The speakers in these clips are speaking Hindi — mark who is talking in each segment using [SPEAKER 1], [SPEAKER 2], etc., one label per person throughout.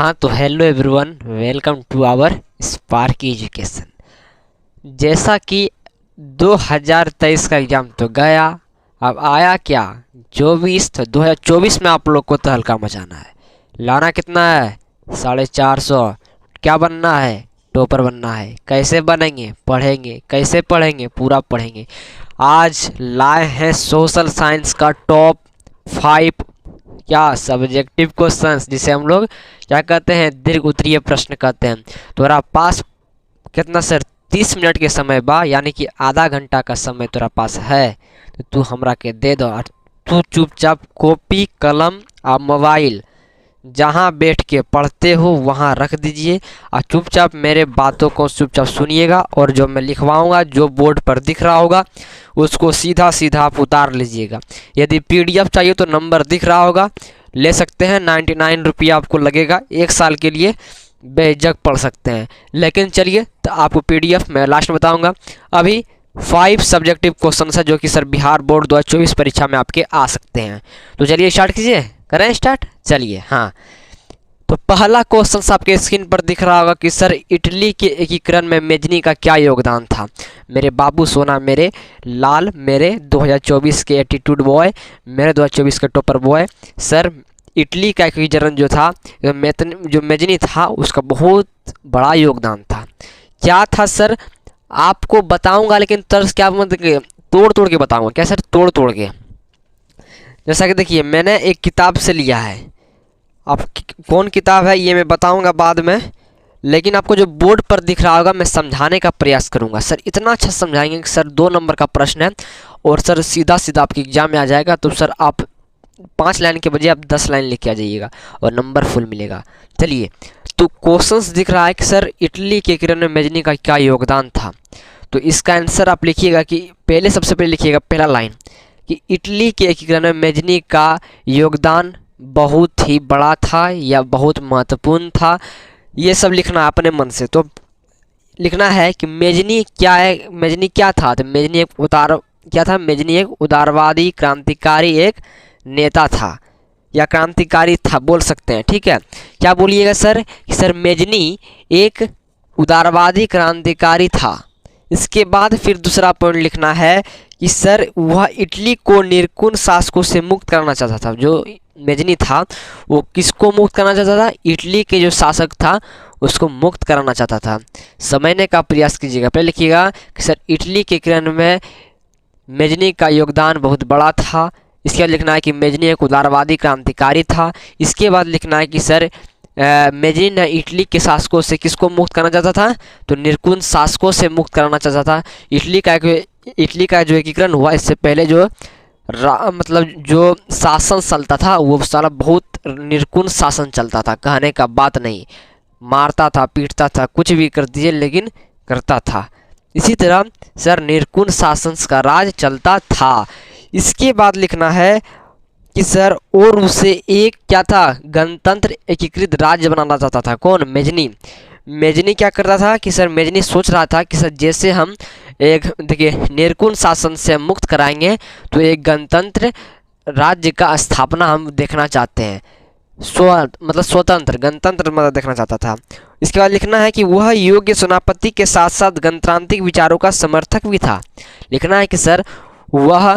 [SPEAKER 1] हाँ तो hello everyone, welcome to our Spark Education. जैसा कि 2023 का एग्ज़ाम तो गया, अब आया क्या 24। तो 2024 में आप लोग को तो हल्का मचाना है। लाना कितना है? 450। क्या बनना है? टॉपर बनना है। कैसे बनेंगे? पढ़ेंगे। कैसे पढ़ेंगे? पूरा पढ़ेंगे। आज लाए हैं सोशल साइंस का टॉप 5 क्या सब्जेक्टिव क्वेश्चंस, जिसे हम लोग क्या कहते हैं, दीर्घ उत्तरीय प्रश्न कहते हैं। तुम्हारा पास कितना सर? 30 मिनट के समय बा, यानी कि आधा घंटा का समय तुम्हारा पास है। तो तू हमरा के दे दो और तू चुपचाप कॉपी कलम और मोबाइल जहाँ बैठ के पढ़ते हो वहाँ रख दीजिए और चुपचाप मेरे बातों को चुपचाप सुनिएगा। और जो मैं लिखवाऊँगा, जो बोर्ड पर दिख रहा होगा, उसको सीधा सीधा आप उतार लीजिएगा। यदि पीडीएफ चाहिए तो नंबर दिख रहा होगा, ले सकते हैं। 99 रुपया आपको लगेगा, 1 साल के लिए बेझिझक पढ़ सकते हैं। लेकिन चलिए, तो आपको पीडीएफ मैं लास्ट में बताऊँगा। अभी 5 सब्जेक्टिव क्वेश्चन है जो कि सर बिहार बोर्ड 2024 परीक्षा में आपके आ सकते हैं। तो चलिए स्टार्ट कीजिए, करें स्टार्ट। चलिए हाँ, तो पहला क्वेश्चन आपके स्क्रीन पर दिख रहा होगा कि सर इटली के एकीकरण में मेजनी का क्या योगदान था। मेरे बाबू सोना, मेरे लाल, मेरे 2024 के एटीट्यूड बॉय, मेरे 2024 के टॉपर बॉय, सर इटली का एकीकरण जो था, जो मेजनी था, उसका बहुत बड़ा योगदान था। क्या था सर? आपको बताऊंगा, लेकिन तर्ज क्या मतलब तोड़ तोड़ के बताऊंगा। क्या सर? तोड़ तोड़ के। जैसा कि देखिए, मैंने एक किताब से लिया है। अब कौन किताब है ये मैं बताऊंगा बाद में, लेकिन आपको जो बोर्ड पर दिख रहा होगा मैं समझाने का प्रयास करूंगा। सर इतना अच्छा समझाएंगे कि सर 2 नंबर का प्रश्न है और सर सीधा सीधा आपके एग्जाम में आ जाएगा। तो सर आप 5 लाइन के बजाय आप 10 लाइन लेके आ जाइएगा और नंबर फुल मिलेगा। चलिए, तो क्वेश्चंस दिख रहा है कि सर इटली के एकीकरण में मेजनी का क्या योगदान था। तो इसका आंसर आप लिखिएगा कि पहले, सबसे पहले लिखिएगा पहला लाइन कि इटली के एकीकरण में मेजनी का योगदान बहुत ही बड़ा था या बहुत महत्वपूर्ण था। ये सब लिखना अपने मन से। तो लिखना है कि मेजनी क्या है, मेजनी क्या था। तो मेजनी एक उदारवादी क्रांतिकारी एक नेता था या क्रांतिकारी था, बोल सकते हैं। ठीक है, क्या बोलिएगा सर? कि सर मेजनी एक उदारवादी क्रांतिकारी था। इसके बाद फिर दूसरा पॉइंट लिखना है कि सर वह इटली को निर्कुन शासकों से मुक्त करना चाहता था। जो मेजनी था वो किसको मुक्त करना चाहता था? इटली के जो शासक था उसको मुक्त कराना चाहता था। समझने का प्रयास कीजिएगा। पहले लिखिएगा कि सर इटली के एकीकरण में मेजनी का योगदान बहुत बड़ा था। इसके बाद लिखना है कि मेजनी एक उदारवादी क्रांतिकारी था। इसके बाद लिखना है कि सर मेजनी ने इटली के शासकों से किसको मुक्त करना चाहता था? तो निर्कुन शासकों से मुक्त कराना चाहता था। इटली का जो एकीकरण हुआ, इससे पहले जो मतलब जो शासन चलता था वो सारा बहुत निर्कुन शासन चलता था। कहने का बात नहीं, मारता था, पीटता था, कुछ भी कर दीजिए लेकिन करता था। इसी तरह सर निर्कुन शासन का राज चलता था। इसके बाद लिखना है कि सर और उसे एक क्या था? गणतंत्र एकीकृत राज्य बनाना चाहता था। कौन? मेजनी। मेजनी क्या करता था कि सर मेजनी सोच रहा था कि सर जैसे हम एक, देखिए, निर्कुन शासन से मुक्त कराएंगे तो एक गणतंत्र राज्य का स्थापना हम देखना चाहते हैं। मतलब स्वतंत्र गणतंत्र मतलब देखना चाहता था। इसके बाद लिखना है कि वह योग्य सेनापति के साथ साथ गणतांत्रिक विचारों का समर्थक भी था। लिखना है कि सर वह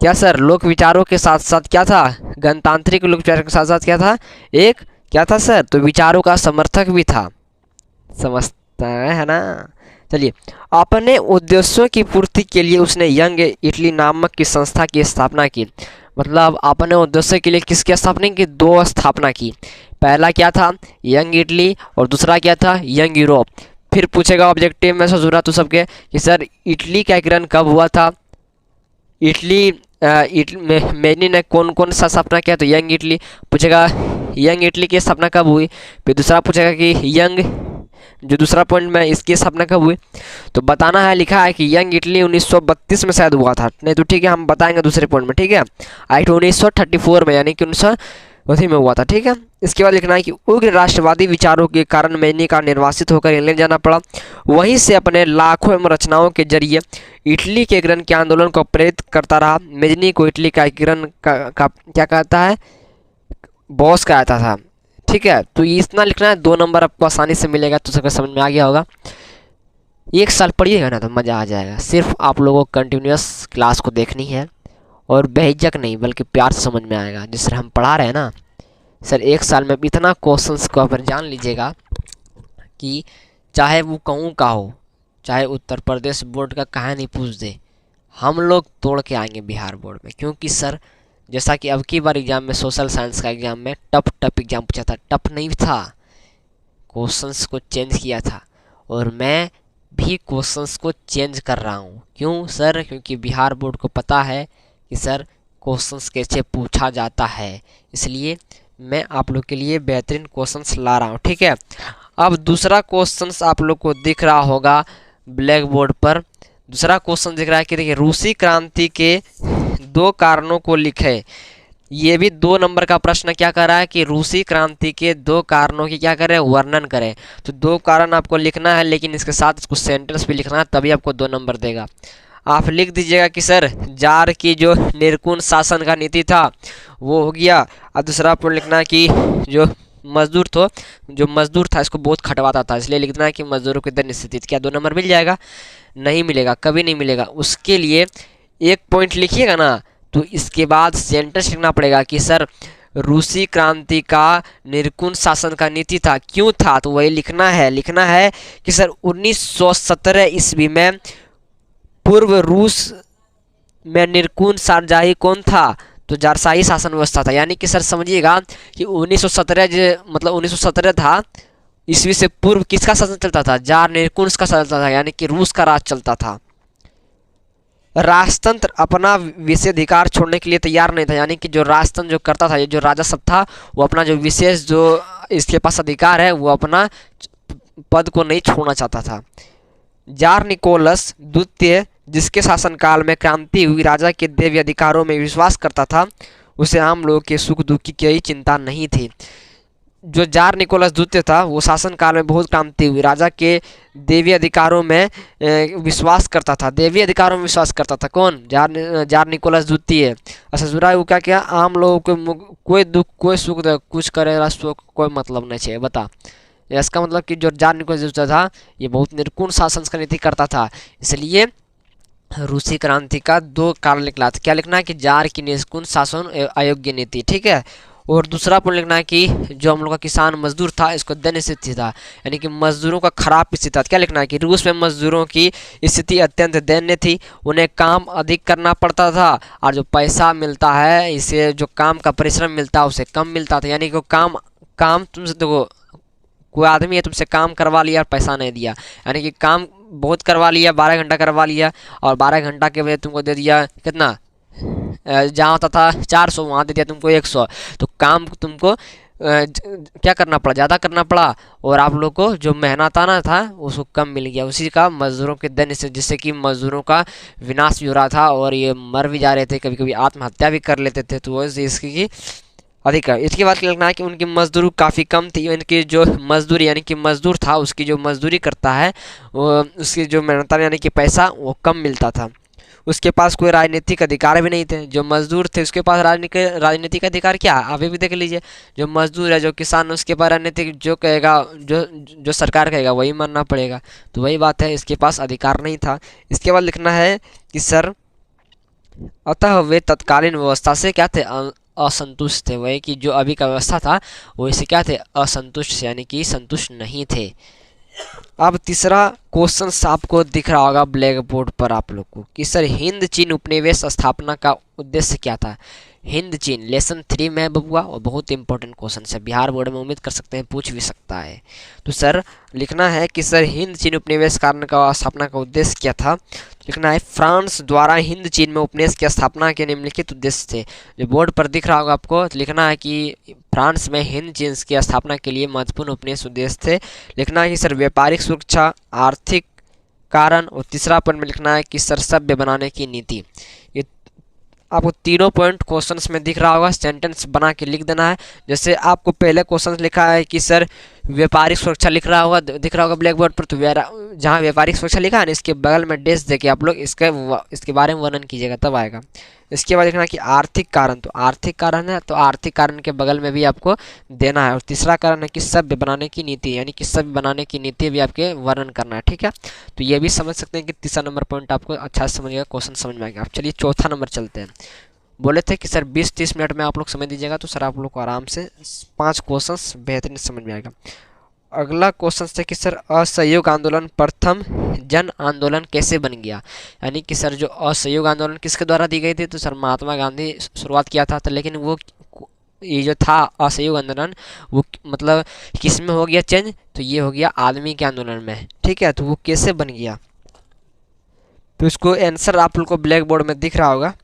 [SPEAKER 1] क्या सर लोक विचारों के साथ साथ क्या था? गणतांत्रिक लोक विचारों के साथ साथ क्या था? एक क्या था सर? तो विचारों का समर्थक भी था। समझता है ना? चलिए, अपने उद्देश्यों की पूर्ति के लिए उसने यंग इटली नामक की संस्था की स्थापना की। मतलब अपने उद्देश्य के लिए किसकी स्थापना की? 2 स्थापना की। पहला क्या था? यंग इटली, और दूसरा क्या था? Young Europe. फिर पूछेगा ऑब्जेक्टिव में से तो सबके कि सर इटली का एकीकरण कब हुआ था? मेजनी ने कौन कौन सा स्थापना किया? तो यंग इटली पूछेगा, यंग इटली की स्थापना कब हुई। फिर दूसरा पूछेगा कि यंग, जो दूसरा पॉइंट में इसकी स्थापना कब हुई। तो बताना है, लिखा है कि यंग इटली 1932 में शायद हुआ था। नहीं तो ठीक है, हम बताएंगे दूसरे पॉइंट में। ठीक है, आई 1934 में, यानी कि 19 में हुआ था। ठीक है, इसके बाद लिखना है कि उग्र राष्ट्रवादी विचारों के कारण मेजनी का निर्वासित होकर इंग्लैंड जाना पड़ा। वहीं से अपने लाखों एवं रचनाओं के जरिए इटली के एकीकरण के आंदोलन को प्रेरित करता रहा। मेजनी को इटली का एकीकरण का क्या कहता है? बॉस कहता था। ठीक है, तो इतना लिखना है, 2 नंबर आपको आसानी से मिलेगा। तो सबको समझ में आ गया होगा। एक साल पढ़िएगा ना तो मज़ा आ जाएगा। सिर्फ आप लोगों को कंटिन्यूस क्लास को देखनी है और बेहिचक नहीं बल्कि प्यार से समझ में आएगा। जिस तरह हम पढ़ा रहे हैं ना सर, 1 साल में इतना क्वेश्चंस को आप जान लीजिएगा कि चाहे वो कहूँ का हो, चाहे उत्तर प्रदेश बोर्ड का कहानी पूछ दे, हम लोग तोड़ के आएंगे बिहार बोर्ड में। क्योंकि सर जैसा कि अब की बार एग्ज़ाम में सोशल साइंस का एग्ज़ाम में टफ एग्ज़ाम पूछा था, टफ नहीं था, क्वेश्चंस को चेंज किया था। और मैं भी क्वेश्चंस को चेंज कर रहा हूँ। क्यों सर? क्योंकि बिहार बोर्ड को पता है कि सर क्वेश्चंस कैसे पूछा जाता है, इसलिए मैं आप लोग के लिए बेहतरीन क्वेश्चंस ला रहा हूँ। ठीक है, अब दूसरा क्वेश्चंस आप लोग को दिख रहा होगा ब्लैक बोर्ड पर। दूसरा क्वेश्चन दिख रहा है कि देखिए, रूसी क्रांति के 2 कारणों को लिखे। ये भी 2 नंबर का प्रश्न क्या कर रहा है कि रूसी क्रांति के 2 कारणों की क्या करें, वर्णन करें। तो 2 कारण आपको लिखना है, लेकिन इसके साथ इसको सेंटेंस भी लिखना है, तभी आपको 2 नंबर देगा। आप लिख दीजिएगा कि सर जार की जो निर्कुण शासन का नीति था वो हो गया। और दूसरा आपको लिखना है कि जो मजदूर था इसको बहुत खटवाता था, इसलिए लिखना है कि मजदूरों की दर निश्चित थी। क्या 2 नंबर मिल जाएगा? नहीं मिलेगा, कभी नहीं मिलेगा। उसके लिए 1 पॉइंट लिखिएगा ना, तो इसके बाद सेंटेंस लिखना पड़ेगा कि सर रूसी क्रांति का निर्कुण शासन का नीति था, क्यों था? तो वही लिखना है कि सर 1917 ईस्वी में पूर्व रूस में निर्कुण शाहजहां कौन था? तो जारशाही शासन व्यवस्था था। यानी कि सर समझिएगा कि 1917 मतलब 1917 था, ईस्वी से पूर्व किसका शासन चलता था? जार निर्कुण का शासन चलता था, यानी कि रूस का राज चलता था। राजतंत्र अपना विशेषाधिकार छोड़ने के लिए तैयार नहीं था, यानी कि जो राजतंत्र जो करता था, ये जो राजा सब था, वो अपना जो विशेष जो इसके पास अधिकार है वो अपना पद को नहीं छोड़ना चाहता था। जार निकोलस द्वितीय जिसके शासनकाल में क्रांति हुई, राजा के दैवीय अधिकारों में विश्वास करता था, उसे आम लोगों के सुख दुख की कोई चिंता नहीं थी। जो जार निकोलस द्वितीय था वो शासन काल में बहुत क्रांति हुई, राजा के दैवीय अधिकारों में विश्वास करता था। दैवीय अधिकारों में विश्वास करता था कौन? जार निकोलस द्वितीय। अच्छा जुड़ा वो क्या क्या? आम लोगों को कोई दुख कोई सुख कुछ करेगा सुख कोई मतलब नहीं चाहिए। बता, इसका मतलब कि जो जार निकोलस द्वितीय था ये बहुत निर्कुण शासन का नीति करता था, इसलिए रूसी क्रांति का 2 कारण लिखना था। क्या लिखना है कि जार की निर्कुण शासन अयोग्य नीति। ठीक है, और दूसरा पॉइंट लिखना है कि जो हम लोग का किसान मजदूर था इसको दयनीय स्थिति था, यानी कि मजदूरों का खराब स्थिति था। क्या लिखना है कि रूस में मजदूरों की स्थिति अत्यंत दयनीय थी, उन्हें काम अधिक करना पड़ता था और जो पैसा मिलता है इसे जो काम का परिश्रम मिलता है उसे कम मिलता था। यानी कि काम तुमसे देखो, कोई आदमी है तुमसे काम करवा लिया और पैसा नहीं दिया, यानी कि काम बहुत करवा लिया, 12 घंटा करवा लिया और 12 घंटा के बजाय तुमको दे दिया कितना, जहाँ होता था 400 वहाँ दे दिया तुमको 100। तो काम तुमको क्या करना पड़ा, ज़्यादा करना पड़ा, और आप लोग को जो मेहनताना था उसको कम मिल गया। उसी का मजदूरों के दन से, जिससे कि मजदूरों का विनाश भी हो रहा था और ये मर भी जा रहे थे, कभी कभी आत्महत्या भी कर लेते थे। तो वैसे इसकी अधिक है। इसके बाद लिखना है कि उनकी मजदूरी काफ़ी कम थी, इनकी जो मजदूरी यानी कि मजदूर था उसकी जो मजदूरी करता है वो उसकी जो मेहनत यानी कि पैसा वो कम मिलता था। उसके पास कोई राजनीतिक अधिकार भी नहीं थे। जो मजदूर थे उसके पास राजनीतिक अधिकार क्या है, अभी भी देख लीजिए। जो मजदूर है, जो किसान, उसके पास राजनीतिक जो कहेगा, जो सरकार कहेगा वही मानना पड़ेगा। तो वही बात है, इसके पास अधिकार नहीं था। इसके बाद लिखना है कि सर अतः वे तत्कालीन व्यवस्था से क्या थे, असंतुष्ट थे। वही कि जो अभी का व्यवस्था था वो इसे क्या थे, असंतुष्ट, यानी कि संतुष्ट नहीं थे। अब तीसरा क्वेश्चन आपको दिख रहा होगा ब्लैक बोर्ड पर आप लोग को कि सर हिंद चीन उपनिवेश स्थापना का उद्देश्य क्या था। हिंद चीन लेसन 3 में बबुआ, और बहुत इंपॉर्टेंट क्वेश्चन है, बिहार बोर्ड में उम्मीद कर सकते हैं पूछ भी सकता है। तो सर लिखना है कि सर हिंद चीन उपनिवेश कारण का स्थापना का उद्देश्य क्या था। लिखना है फ्रांस द्वारा हिंद चीन में उपनिवेश की स्थापना के निम्नलिखित उद्देश्य थे। जो बोर्ड पर दिख रहा होगा आपको, लिखना है कि फ्रांस में हिंद चीन की स्थापना के लिए महत्वपूर्ण उपनिवेश उद्देश्य थे। लिखना है कि सर व्यापारिक सुरक्षा, आर्थिक कारण, और तीसरा पॉइंट में लिखना है कि सर सभ्य बनाने की नीति। ये आपको तीनों पॉइंट क्वेश्चंस में दिख रहा होगा, सेंटेंस बना के लिख देना है। जैसे आपको पहले क्वेश्चन लिखा है कि सर व्यापारिक सुरक्षा लिख रहा होगा, दिख रहा होगा ब्लैक बोर्ड पर। तो जहाँ व्यापारिक सुरक्षा लिखा है ना, इसके बगल में डैश देके आप लोग इसके बारे में वर्णन कीजिएगा, तब आएगा। इसके बाद लिखना कि आर्थिक कारण, तो आर्थिक कारण है तो आर्थिक कारण के बगल में भी आपको देना है। और तीसरा कारण है कि सभ्य बनाने की नीति, यानी कि सभ्य बनाने की नीति भी आपके वर्णन करना है, ठीक है। तो ये भी समझ सकते हैं कि तीसरा नंबर पॉइंट आपको अच्छा से समझिएगा, क्वेश्चन समझ में आएगा। चलिए चौथा नंबर चलते हैं। बोले थे कि सर 20-30 मिनट में आप लोग समझ दीजिएगा, तो सर आप लोग को आराम से 5 क्वेश्चन बेहतरीन समझ में आएगा। अगला क्वेश्चन है कि सर असहयोग आंदोलन प्रथम जन आंदोलन कैसे बन गया, यानी कि सर जो असहयोग आंदोलन किसके द्वारा दी गई थी, तो सर महात्मा गांधी शुरुआत किया था। तो लेकिन वो ये जो था असहयोग आंदोलन, वो मतलब किस में हो गया चेंज, तो ये हो गया आदमी के आंदोलन में, ठीक है। तो वो कैसे बन गया, तो इसको आंसर आप लोग को ब्लैक बोर्ड में दिख रहा होगा।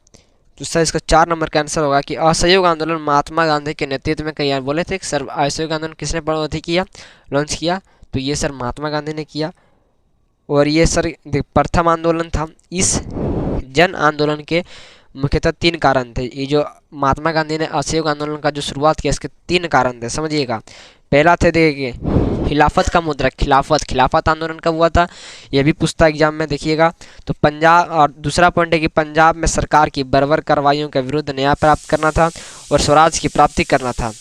[SPEAKER 1] तो सर इसका 4 नंबर का आंसर होगा कि असहयोग आंदोलन महात्मा गांधी के नेतृत्व में किया। बोले थे कि सर असहयोग आंदोलन किसने किया, लॉन्च किया, तो ये सर महात्मा गांधी ने किया। और ये सर प्रथम आंदोलन था। इस जन आंदोलन के मुख्यतः 3 कारण थे। ये जो महात्मा गांधी ने असहयोग आंदोलन का जो शुरुआत किया, इसके 3 कारण थे, समझिएगा। पहला थे देखिए खिलाफत का मुद्रा, खिलाफत आंदोलन कब हुआ था, ये भी पूछता एग्जाम में, देखिएगा। तो पंजाब, और दूसरा पॉइंट है कि पंजाब में सरकार की बर्बर कार्रवाइयों के विरुद्ध न्याय प्राप्त करना था और स्वराज की प्राप्ति करना था।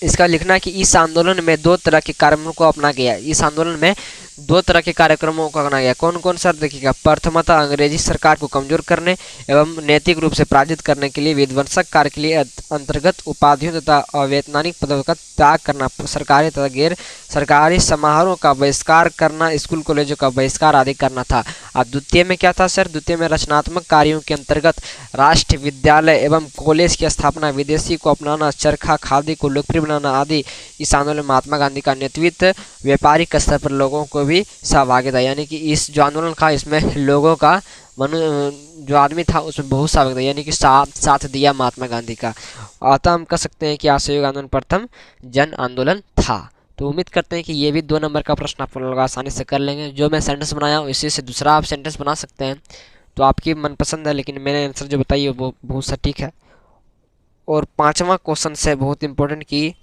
[SPEAKER 1] इसका लिखना कि इस आंदोलन में 2 तरह के कार्यक्रमों को अपना गया। इस आंदोलन में 2 तरह के कार्यक्रमों को अपनाया गया। कौन कौन सर देखिएगा, प्रथमतः अंग्रेजी सरकार को कमजोर करने एवं नैतिक रूप से पराजित करने के लिए विध्वंसक कार्य के लिए अंतर्गत उपाधियों तथा अवैतनिक पदों का त्याग करना, सरकारी तथा गैर सरकारी समारोह का बहिष्कार करना, स्कूल कॉलेजों का बहिष्कार आदि करना था। और द्वितीय में क्या था सर, द्वितीय में रचनात्मक कार्यों के अंतर्गत राष्ट्रीय विद्यालय एवं कॉलेज की स्थापना, विदेशी को अपनाना, चरखा खादी को लोकप्रिय बनाना आदि। इस आंदोलन में महात्मा गांधी का नेतृत्व व्यापारिक स्तर पर लोगों को भी सहभागिता, यानी कि इस जो आंदोलन था इसमें लोगों का जो आदमी था उसमें बहुत सहभागिता, यानी कि साथ दिया महात्मा गांधी का। अतः हम कह सकते हैं कि असहयोग आंदोलन प्रथम जन आंदोलन था। तो उम्मीद करते हैं कि ये भी 2 नंबर का प्रश्न आप लोग आसानी से कर लेंगे। जो मैं सेंटेंस बनाया हूँ इसी से दूसरा आप सेंटेंस बना सकते हैं, तो आपकी मनपसंद है, लेकिन मैंने आंसर जो बताई वो बहुत सटीक है। और 5वां क्वेश्चन से बहुत इंपॉर्टेंट कि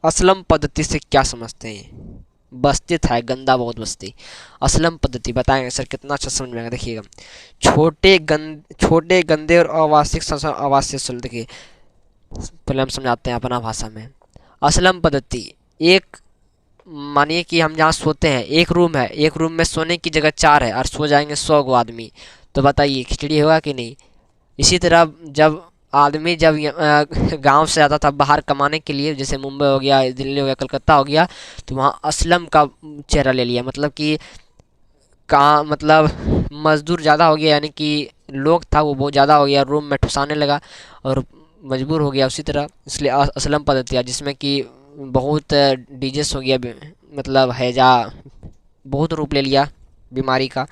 [SPEAKER 1] असलम पद्धति से क्या समझते हैं। बस्ती था, गंदा बहुत बस्ती। असलम पद्धति बताएंगे सर, कितना अच्छा समझ में आएगा, देखिएगा। छोटे गंदे और आवासीय स्थल, देखिए पहले हम समझाते हैं अपना भाषा में। असलम पद्धति, एक मानिए कि हम जहाँ सोते हैं, एक रूम है, एक रूम में सोने की जगह 4 है और सो जाएंगे 100 गो आदमी, तो बताइए खिचड़ी होगा कि नहीं। इसी तरह जब आदमी गांव से आता था बाहर कमाने के लिए, जैसे मुंबई हो गया, दिल्ली हो गया, कलकत्ता हो गया, तो वहाँ असलम का चेहरा ले लिया, मतलब कि मतलब मजदूर ज़्यादा हो गया, यानी कि लोग था वो बहुत ज़्यादा हो गया, रूम में ठुसाने लगा और मजबूर हो गया। उसी तरह इसलिए असलम पद्धति है, जिसमें कि बहुत डिजीज हो गया, मतलब हैजा, बहुत रूप ले लिया बीमारी का।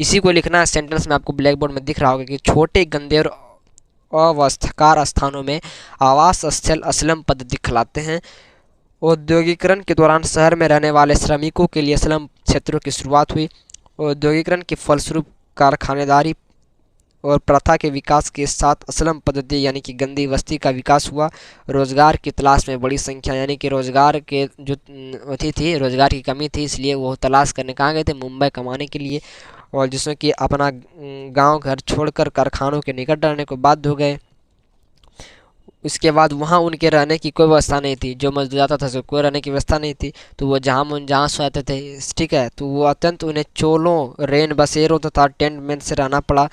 [SPEAKER 1] इसी को लिखना है सेंटेंस में, आपको ब्लैक बोर्ड में दिख रहा होगा कि छोटे गंदे और अवस्थाकार स्थानों में आवास स्थल असलम पद्धति खिलाते हैं। औद्योगिकरण के दौरान शहर में रहने वाले श्रमिकों के लिए असलम क्षेत्रों की शुरुआत हुई। औद्योगिकरण के फलस्वरूप कारखानेदारी और प्रथा के विकास के साथ असलम पद्धति यानी कि गंदी बस्ती का विकास हुआ। रोजगार की तलाश में बड़ी संख्या, यानी कि रोजगार के जो अथी थी, रोजगार की कमी थी, इसलिए वो तलाश करने कहाँ गए थे, मुंबई कमाने के लिए, और जिसमें कि अपना गांव घर छोड़कर कारखानों के निकट रहने को बाध्य हो गए। इसके बाद वहाँ उनके रहने की कोई व्यवस्था नहीं थी, जो मजदूर जाता था कोई रहने की व्यवस्था नहीं थी, तो वो जहाँ सोते थे, ठीक है, तो वो अत्यंत उन्हें चोलों, रेन बसेरों तथा टेंट में से रहना पड़ा।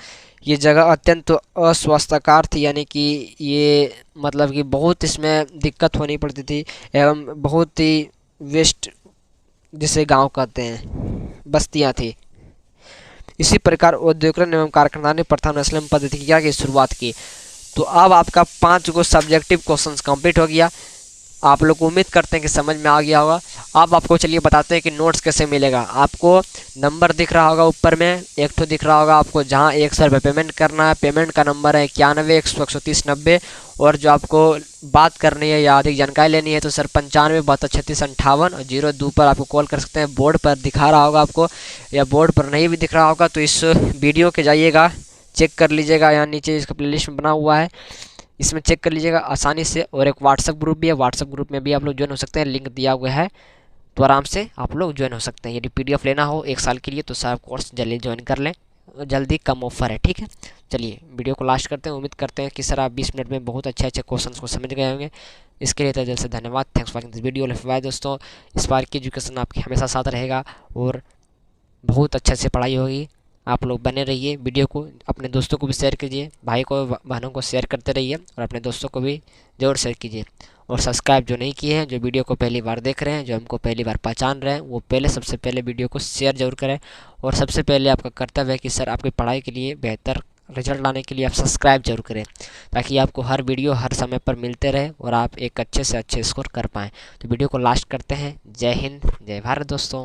[SPEAKER 1] ये जगह अत्यंत अस्वास्थ्यकर थी, यानी कि ये मतलब कि बहुत इसमें दिक्कत होनी पड़ती थी, एवं बहुत ही वेस्ट जिसे गांव कहते हैं बस्तियां थी। इसी प्रकार औद्योगिकरण एवं कारखाना प्रथा ने असलम पद्धति की शुरुआत की। तो अब आपका 5 गो सब्जेक्टिव क्वेश्चंस कंप्लीट हो गया। आप लोग उम्मीद करते हैं कि समझ में आ गया होगा। अब आपको चलिए बताते हैं कि नोट्स कैसे मिलेगा। आपको नंबर दिख रहा होगा ऊपर में, एक तो दिख रहा होगा आपको जहां 100 रुपये पेमेंट करना है। पेमेंट का नंबर है 91 130 90। और जो आपको बात करनी है या अधिक जानकारी लेनी है तो सर 95 72 36 58 और 02 पर आपको कॉल कर सकते हैं। बोर्ड पर दिखा रहा होगा आपको, या बोर्ड पर नहीं भी दिख रहा होगा तो इस वीडियो के जाइएगा, चेक कर लीजिएगा, यहाँ नीचे इसका प्लेलिस्ट में बना हुआ है, इसमें चेक कर लीजिएगा आसानी से। और एक व्हाट्सअप ग्रुप भी है, व्हाट्सअप ग्रुप में भी आप लोग ज्वाइन हो सकते हैं, लिंक दिया हुआ है, तो आराम से आप लोग ज्वाइन हो सकते हैं। यदि PDF लेना हो 1 साल के लिए तो सर कोर्स जल्दी ज्वाइन कर लें, जल्दी कम ऑफर है, ठीक है। चलिए वीडियो को लास्ट करते हैं। उम्मीद करते हैं कि सर आप 20 मिनट में बहुत अच्छे क्वेश्चंस को समझ गए होंगे। इसके लिए दिल से धन्यवाद। Thanks for watching this video. Bye दोस्तों, स्पार्की एजुकेशन आपके हमेशा साथ रहेगा और बहुत अच्छे से पढ़ाई होगी। आप लोग बने रहिए, वीडियो को अपने दोस्तों को भी शेयर कीजिए, भाई को बहनों को शेयर करते रहिए और अपने दोस्तों को भी ज़रूर शेयर कीजिए। और सब्सक्राइब जो नहीं किए हैं, जो वीडियो को पहली बार देख रहे हैं, जो हमको पहली बार पहचान रहे हैं, वो पहले सबसे पहले वीडियो को शेयर जरूर करें। और सबसे पहले आपका कर्तव्य है कि सर आपकी पढ़ाई के लिए बेहतर रिजल्ट लाने के लिए आप सब्सक्राइब जरूर करें, ताकि आपको हर वीडियो हर समय पर मिलते रहे और आप एक अच्छे से अच्छे स्कोर कर पाएँ। तो वीडियो को लास्ट करते हैं। जय हिंद, जय भारत दोस्तों।